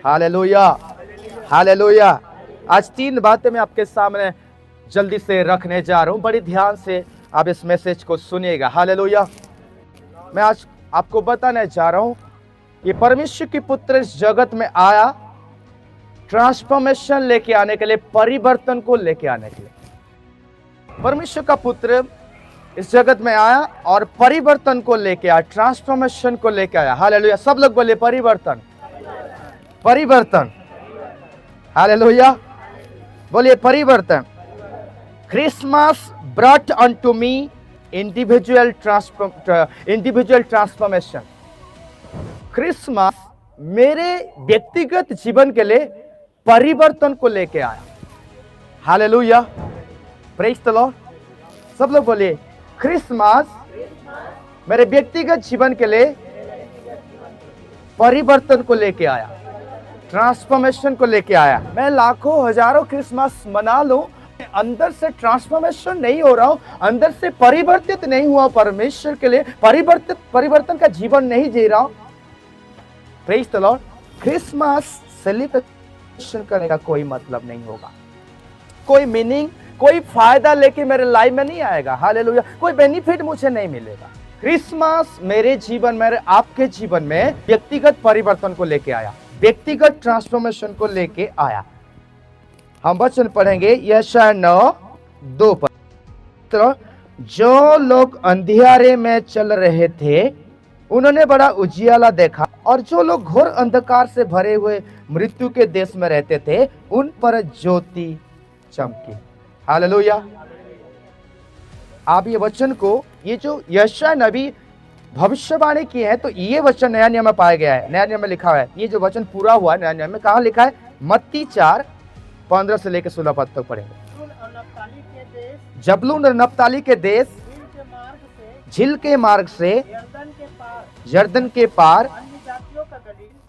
Hallelujah, hallelujah. आज 3 बातें मैं आपके सामने जल्दी से रखने जा रहा हूं, बड़ी ध्यान से आप इस मैसेज को सुनिएगा। हालेलुया। मैं आज आपको बताने जा रहा हूं कि परमेश्वर की पुत्र इस जगत में आया ट्रांसफॉर्मेशन लेके आने के लिए, परिवर्तन को लेके आने के लिए। परमेश्वर का पुत्र इस जगत में आया और परिवर्तन को लेके आया, ट्रांसफॉर्मेशन को लेके आया। हालेलुया। सब लोग बोले परिवर्तन, परिवर्तन। हालेलुया, बोलिए परिवर्तन। क्रिसमस ब्रॉट अनटू मी इंडिविजुअल ट्रांसफॉर्मेशन। क्रिसमस मेरे व्यक्तिगत जीवन के लिए परिवर्तन को लेके आया। Hallelujah, praise the Lord. सब लोग बोलिए क्रिसमस मेरे व्यक्तिगत जीवन के लिए परिवर्तन को लेके आया, ट्रांसफॉर्मेशन को लेके आया। मैं लाखों हजारों क्रिसमस मना लूं, अंदर से ट्रांसफॉर्मेशन नहीं हो रहा हूं, अंदर से परिवर्तित नहीं हुआ परमेश्वर के लिए, परिवर्तन का जीवन नहीं जी रहा हूं। Praise the Lord. Christmas celebration करने का कोई मतलब नहीं होगा, कोई मीनिंग, कोई फायदा लेके मेरे लाइफ में नहीं आएगा। हालेलुया, कोई बेनिफिट मुझे नहीं मिलेगा। क्रिसमस मेरे जीवन, मेरे आपके जीवन में व्यक्तिगत परिवर्तन को लेके आया, व्यक्तिगत ट्रांसफॉर्मेशन को लेके आया। हम वचन पढ़ेंगे यशायाह 9:2 पर। जो लोग अंधियारे में चल रहे थे उन्होंने बड़ा उजियाला देखा, और जो लोग घोर अंधकार से भरे हुए मृत्यु के देश में रहते थे उन पर ज्योति चमकी। हालेलुया। आप ये वचन को, ये जो यशायाह नबी भविष्यवाणी की है, तो ये वचन नया नियम में पाया गया है, नया नियम में लिखा हुआ है। ये जो वचन पूरा हुआ है नया नियम में, कहाँ लिखा है? मत्ती 4:15 से लेकर 16 पद तक पढ़ेंगे। जबलून और नप्ताली के देश, झील के मार्ग से, यरदन के पार,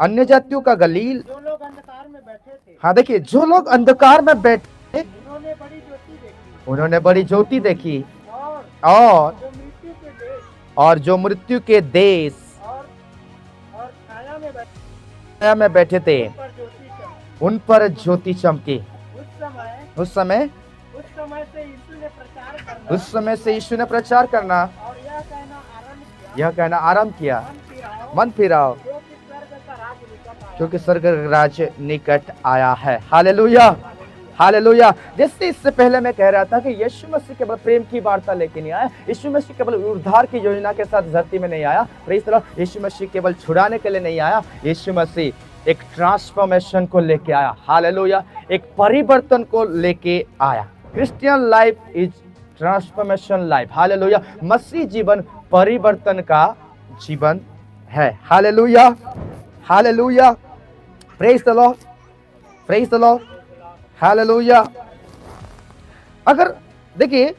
अन्य जातियों का गलील। जो लोग अंधकार में बैठे थे, हाँ देखिए, जो लोग अंधकार में बैठे उन्होंने बड़ी ज्योति देखी, और और जो मृत्यु के देश और छाया में बैठे थे उन पर ज्योति चमकी। उस समय से यीशु ने प्रचार करना, और यह कहना आरंभ किया, मन फिराओ क्योंकि स्वर्ग का राज्य निकट आया है। Hallelujah, hallelujah. जैसे इससे पहले मैं कह रहा था कि यीशु मसीह केवल प्रेम की वार्ता लेके नहीं आया, यीशु मसीह केवल उद्धार की योजना के साथ धरती में नहीं आया। Praise the Lord. Yeshu Masih केवल छुड़ाने के लिए नहीं आया, यीशु मसीह एक ट्रांसफॉर्मेशन को लेके आया। हालेलुया, एक परिवर्तन को लेके आया। Christian life is transformation life. Hallelujah. मसीह जीवन परिवर्तन का जीवन है। Hallelujah, hallelujah. Praise the Lord, praise the Lord. Hallelujah. अगर देखिए,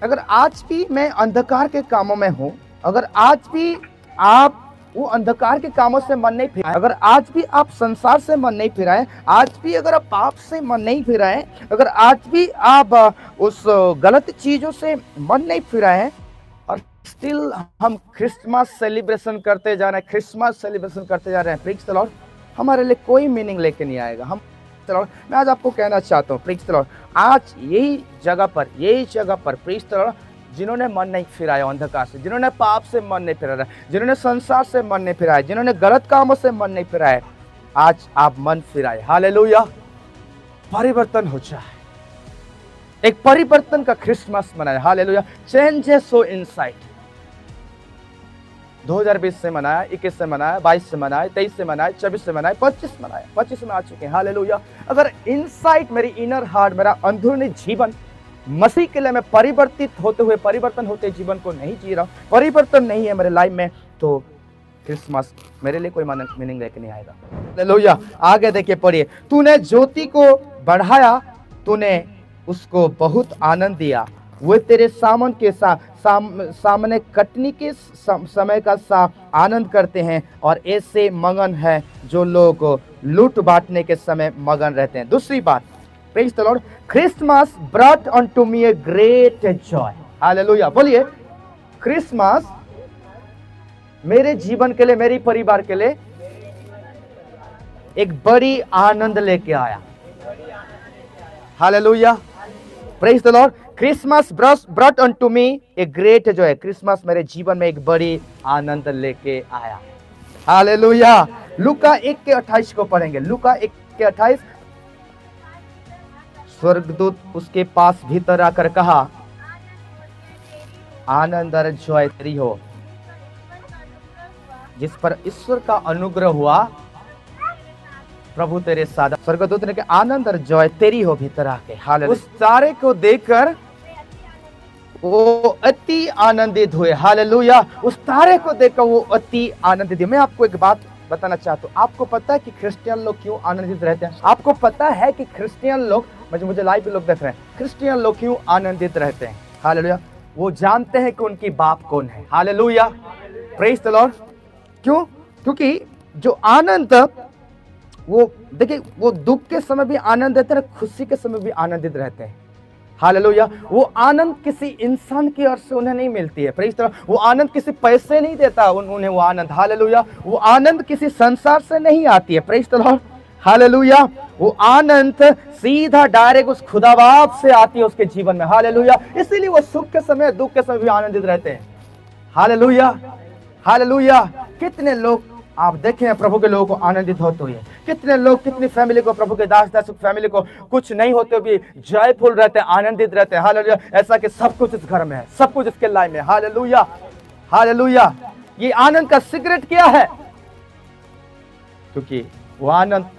अगर आज भी मैं अंधकार के कामों में हूं, अगर आज भी आप वो अंधकार के कामों से मन नहीं फिराए, अगर आज भी आप संसार से मन नहीं फिराए, आज भी अगर आप पाप से मन नहीं फिराए, अगर आज भी आप उस गलत चीजों से मन नहीं फिराए, और स्टिल हम क्रिसमस सेलिब्रेशन करते जा रहे हैं, क्रिसमस सेलिब्रेशन करते जा रहे हैं, प्रेज़ द लॉर्ड, हमारे लिए कोई मीनिंग लेके नहीं आएगा। हम मैं आज आपको कहना चाहता हूँ, प्रेज़ द लॉर्ड, आज यही जगह पर प्रेज़ द लॉर्ड, जिन्होंने मन नहीं फिराया अंधकार से, जिन्होंने पाप से मन नहीं फिराया, जिन्होंने संसार से मन नहीं फिराया, जिन्होंने गलत कामों से मन नहीं फिराया, आज आप मन फिराए। हालेलुया, परिवर्तन हो जाए, एक परिवर्तन का क्रिसमस मनाए। हालेलुया। Changes so inside. 2020 से मनाया, 21 से मनाया, 22 से मनाया, 23 से मनाया, 24 से मनाया, 25 मनाया, 25 में आ चुके हैं। हालेलुया। अगर इनसाइड, मेरी इनर हार्ट, मेरा अंदरूनी जीवन मसीह के लिए मैं परिवर्तन होते जीवन को नहीं जी रहा हूं, परिवर्तन नहीं है मेरे लाइफ में, तो क्रिसमस मेरे लिए कोई मीनिंग लेके नहीं आएगा। हालेलुया। आगे देखिए, पढ़िए। तूने ज्योति को बढ़ाया, तूने उसको बहुत आनंद दिया, वे तेरे सामन के सामने कटनी के समय का आनंद करते हैं, और ऐसे मगन है जो लोग लूट बांटने के समय मगन रहते हैं। दूसरी बात, praise the Lord, Christmas brought unto me a great Joy. Hallelujah. बोलिए, क्रिसमस मेरे जीवन के लिए, मेरे परिवार के लिए एक बड़ी आनंद लेके आया। Hallelujah, praise the Lord. Christmas brought unto me a great Joy. Christmas मेरे जीवन में एक बड़ी आनंद लेके आया। हालेलुया। लूका 1:28 को पढ़ेंगे। लूका 1:28। स्वर्गदूत उसके पास भीतर आकर कहा, आनंद और जॉय तेरी हो, जिस पर ईश्वर का अनुग्रह हुआ, प्रभु तेरे साथ। स्वर्गदूत ने कहा, आनंद और जॉय तेरी हो भीतर आके। हालेलुया। उस तारे को देखकर वो अति आनंदित हुए। हालेलुया। उस तारे को देखकर वो अति आनंदित हुए। मैं आपको एक बात बताना चाहता हूँ। आपको पता है कि क्रिश्चियन लोग क्यों आनंदित रहते हैं? आपको पता है कि क्रिश्चियन लोग, मुझे लाइव पे लोग देख रहे हैं, क्रिश्चियन लोग क्यों आनंदित रहते हैं? हालेलुया। वो जानते हैं कि उनकी बाप कौन है। Hallelujah, praise the Lord. क्यों? क्योंकि जो आनंद, वो देखिए, वो दुख के समय भी आनंद रहते हैं, खुशी के समय भी आनंदित रहते हैं। हालेलुया। वो आनंद किसी इंसान की ओर से उन्हें नहीं मिलती है। Praise the Lord. वो आनंद किसी पैसे नहीं देता उन्हें वो आनंद। हालेलुया। वो आनंद किसी संसार से नहीं आती है। Praise the Lord. हालेलुया। वो आनंद सीधा डायरेक्ट उस खुदा बाप से आती है उसके जीवन में। हालेलुया। इसीलिए वो सुख के समय, दुख के समय भी आनंदित रहते हैं। Hallelujah, hallelujah. कितने लोग आप देखें प्रभु के लोगों को आनंदित होते हुए, कितने लोग, कितनी फैमिली को, प्रभु के दास फैमिली को कुछ नहीं होते भी जयफुल रहते हैं, आनंदित रहते हैं। हालेलुया। ऐसा कि सब कुछ इस घर में है, सब कुछ इसके लाइफ में। Hallelujah, hallelujah. ये आनंद का सीक्रेट क्या है? क्योंकि वो आनंद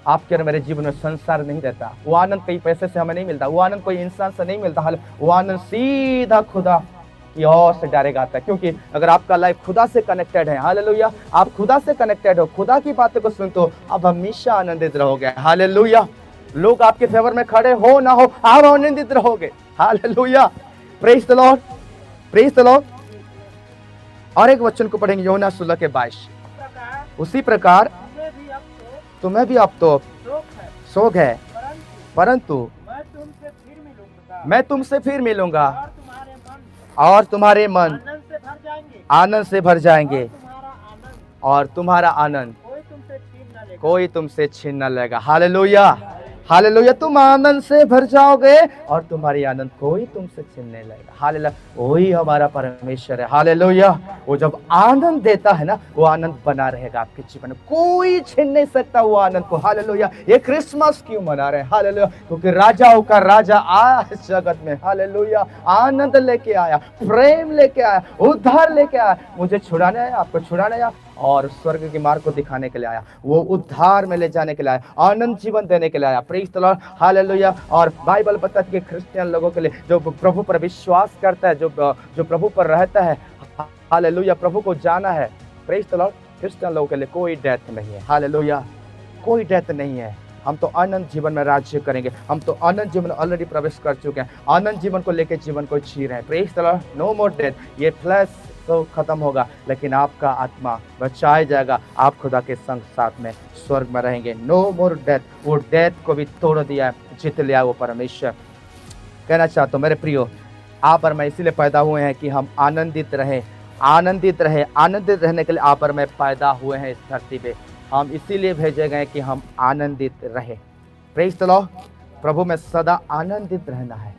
आपके और मेरे जीवन में संसार नहीं रहता। वो आनंद कई पैसे से हमें नहीं मिलता, वो आनंद कोई इंसान से नहीं मिलता। वो आनंद सीधा खुदा की ओर से डायरेक्ट आता है। क्योंकि अगर आपका लाइफ खुदा से कनेक्टेड है, हालेलुया, आप खुदा से कनेक्टेड हो, खुदा की बातों को सुनते हो, आप हमेशा आनंदित रहोगे। हालेलुया। लोग आपके फेवर में खड़े हो ना हो, आप आनंदित रहोगे। Hallelujah, praise the Lord, praise the Lord. और एक वचन को पढ़ेंगे, यूहन्ना 16:22। उसी प्रकार तुम्हें भी अब तो शोक है, परंतु मैं तुमसे फिर मिलूंगा और तुम्हारे मन आनंद से भर जाएंगे और तुम्हारा आनंद कोई तुमसे छीन न लेगा। Hallelujah, hallelujah. तुम आनंद से भर जाओगे और तुम्हारी आनंद कोई तुमसे छीन नहीं लेगा। हालेलुया। वही हमारा परमेश्वर है। हालेलुया। वो जब आनंद देता है ना, वो आनंद बना रहेगा आपके जीवन में, कोई छीन नहीं सकता वो आनंद को। हालेलुया। ये क्रिसमस क्यों मना रहे हैं? हालेलुया। क्योंकि राजाओं का राजा आया इस जगत में। हालेलुया। आनंद लेके आया, प्रेम लेके आया, उद्धार लेके आया। मुझे छुड़ाने आया, आपको छुड़ाने आया और स्वर्ग की मार्ग को दिखाने के लिए आया। वो उद्धार में ले जाने के लिए आया, आनंद जीवन देने के लिए आया। Praise the Lord, hallelujah. और बाइबल बताती है कि क्रिश्चियन लोगों के लिए, जो प्रभु पर विश्वास करता है, जो प्रभु पर रहता है, हालेलुया, प्रभु को जाना है, प्रेज द लॉर्ड, क्रिश्चियन लोगों के लिए कोई डेथ नहीं है। हालेलुया, कोई डेथ नहीं है। हम तो आनंद जीवन में राज्य करेंगे। हम तो आनंद जीवन ऑलरेडी प्रवेश कर चुके हैं। आनंद जीवन को लेकर जीवन को जी रहे हैं। Praise the lord. No more death. ये फ्लैश तो खत्म होगा, लेकिन आपका आत्मा बचाया जाएगा। आप खुदा के संग साथ में स्वर्ग में रहेंगे। No more death. वो डेथ को भी तोड़ दिया, जीत लिया वो परमेश्वर। कहना चाहता हूँ मेरे प्रियो, आप और मैं इसीलिए पैदा हुए हैं कि हम आनंदित रहें, आनंदित रहे। आनंदित रहने के लिए आप और मैं पैदा हुए हैं इस धरती पे। हम इसीलिए भेजे गए कि हम आनंदित रहे। Praise the Lord. प्रभु में सदा आनंदित रहना है।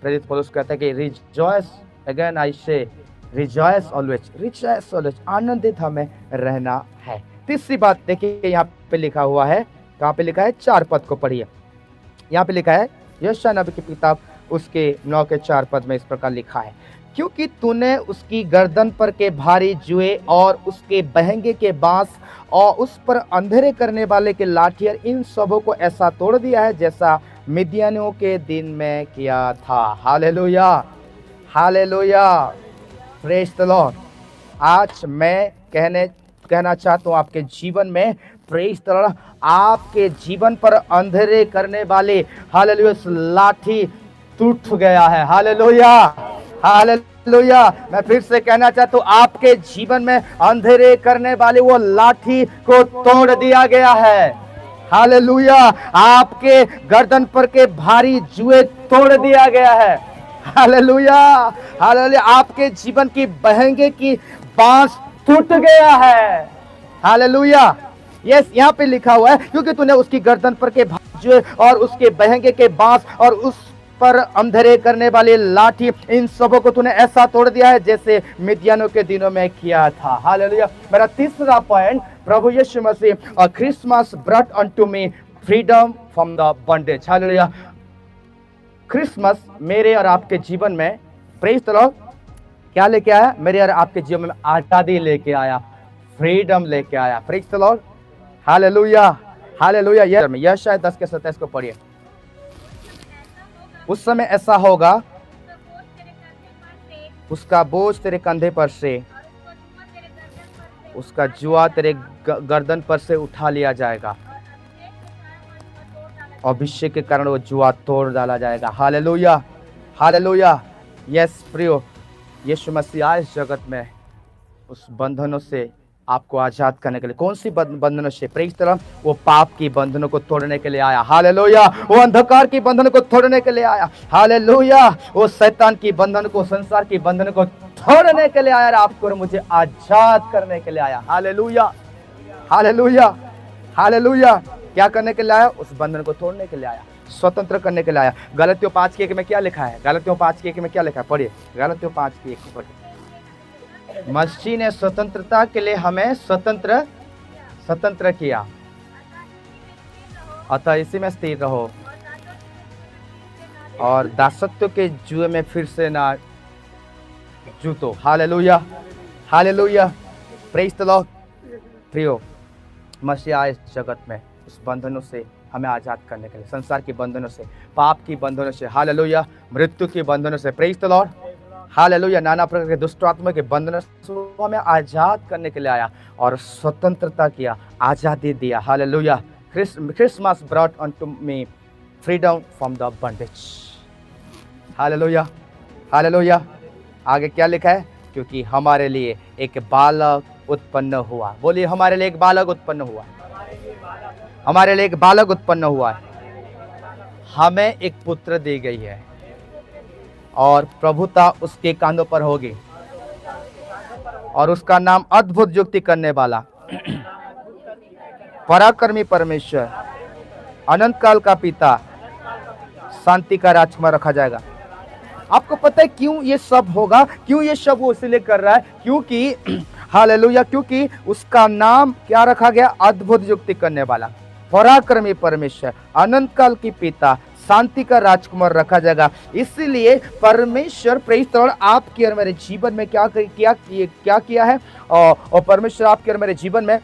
प्रेरित पौलुस कहता है कि रिजॉयस, अगेन आई से रिजॉयस ऑलवेज, रिजॉयस ऑलवेज। आनंदित हमें रहना है। तीसरी बात देखिए, यहाँ पे लिखा हुआ है, कहाँ पे लिखा है? 4 पद को पढ़िए। यहाँ पे लिखा है, यशायाह नबी की किताब उसके 9 के 4 पद में इस प्रकार लिखा है, क्योंकि तूने उसकी गर्दन पर के भारी जुए और उसके बहंगे के बांस और उस पर अंधेरे करने वाले के लाठियार, इन सबों को ऐसा तोड़ दिया है जैसा मिद्यानियों के दिन में किया था। Hallelujah, hallelujah, praise the Lord. आज मैं कहना चाहता हूँ आपके जीवन में, प्रेज द लॉर्ड, आपके जीवन पर अंधेरे करने वाले, हालेलुया, लाठी टूट गया है। Hallelujah, hallelujah. मैं फिर से कहना चाहता हूँ, आपके जीवन में अंधेरे करने वाले वो लाठी को तोड़ दिया गया है। हालेलुया। आपके गर्दन पर के भारी जुए तोड़ दिया गया है। Hallelujah, hallelujah. आपके जीवन की बहंगे की बांस टूट गया है। हालेलुया। यस, यहाँ पे लिखा हुआ है, क्योंकि तूने उसकी गर्दन पर के भाजुए और उसके बहंगे के बांस और उस पर अंधेरे करने वाली लाठी, इन सबों को तूने ऐसा तोड़ दिया है जैसे मिद्यानों के दिनों में किया था। हालेलुया। मेरा तीसरा पॉइंट, प्रभु यीशु मसीह, Christmas brought unto me freedom from the bondage. Hallelujah. Christmas मेरे और आपके जीवन में, प्रेज द लॉर्ड, क्या लेके आया? मेरे और आपके जीवन में आजादी लेके आया, फ्रीडम लेके आया। Praise the Lord. Hallelujah, hallelujah. यह शायद 10:27 को पढ़िए। उस समय ऐसा होगा, उसका बोझ तेरे कंधे पर से, उसका जुआ तेरे गर्दन पर से उठा लिया जाएगा, अभिषेक के कारण वो जुआ तोड़ डाला जाएगा। Hallelujah, hallelujah. यस प्रियो, यीशु मसीह आए इस जगत में उस बंधनों से आपको आजाद करने के लिए। कौन सी बंधनों से? Praise the Lord. वो पाप की बंधनों को तोड़ने के लिए आया। हालेलुया। वो अंधकार की बंधन को तोड़ने के लिए आया। हालेलुया। वो शैतान की बंधन को, संसार की बंधन को तोड़ने के लिए आया और आपको और मुझे आजाद करने के लिए आया। Hallelujah, hallelujah, hallelujah. क्या करने के लिए आया? उस बंधन को तोड़ने के लिए आया, स्वतंत्र करने के लिए आया। गलतियों 5:1 में क्या लिखा है? गलतियों 5:1 में क्या लिखा है? पढ़िए, गलतियों 5:1 में पढ़िए। मसीह ने स्वतंत्रता के लिए हमें स्वतंत्र किया, अतः इसी में स्थिर रहो और दासत्व के जुए में फिर से ना जूतो। Hallelujah, hallelujah. Praise the Lord. प्रियो, मसीह आए इस जगत में उस बंधनों से हमें आजाद करने के लिए, संसार की बंधनों से, पाप की बंधनों से, हालेलुया, मृत्यु की बंधनों से। Praise the Lord. हालेलुया। नाना प्रकार के दुष्ट आत्मा के बंधनों से हमें आजाद करने के लिए आया और स्वतंत्रता किया, आजादी दिया। Hallelujah. Christmas brought unto me freedom from the bondage. Hallelujah, hallelujah. आगे क्या लिखा है? क्योंकि हमारे लिए एक बालक उत्पन्न हुआ। बोलिए, हमारे लिए एक बालक उत्पन्न हुआ, हमारे लिए एक बालक उत्पन्न हुआ है, हमें एक पुत्र दी गई है और प्रभुता उसके कांधों पर होगी और उसका नाम अद्भुत युक्ति करने वाला, पराक्रमी परमेश्वर, अनंत काल का पिता, शांति का राजकुमार रखा जाएगा। आपको पता है क्यों ये सब होगा? क्यों ये सब वो इसलिए कर रहा है? क्योंकि हालेलुया, क्योंकि उसका नाम क्या रखा गया? अद्भुत युक्ति करने वाला, पराक्रमी परमेश्वर, अनंत काल की पिता, शांति का राजकुमार रखा जाएगा। इसलिए परमेश्वर, प्रेज द लॉर्ड, आपके और मेरे जीवन में क्या किया है? और परमेश्वर आपके और मेरे जीवन में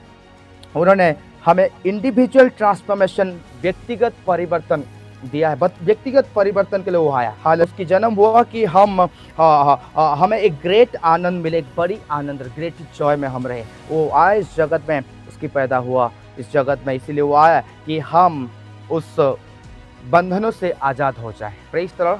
उन्होंने हमें इंडिविजुअल ट्रांसफॉर्मेशन, व्यक्तिगत परिवर्तन दिया है। व्यक्तिगत परिवर्तन के लिए वो आया। हाल उसकी जन्म हुआ कि हमें एक ग्रेट आनंद मिले, एक बड़ी आनंद, ग्रेट जॉय में हम रहे। वो आए इस जगत में, उसकी पैदा हुआ इस जगत में, इसीलिए वो आया कि हम उस बंधनों से आजाद हो जाए। Praise the Lord.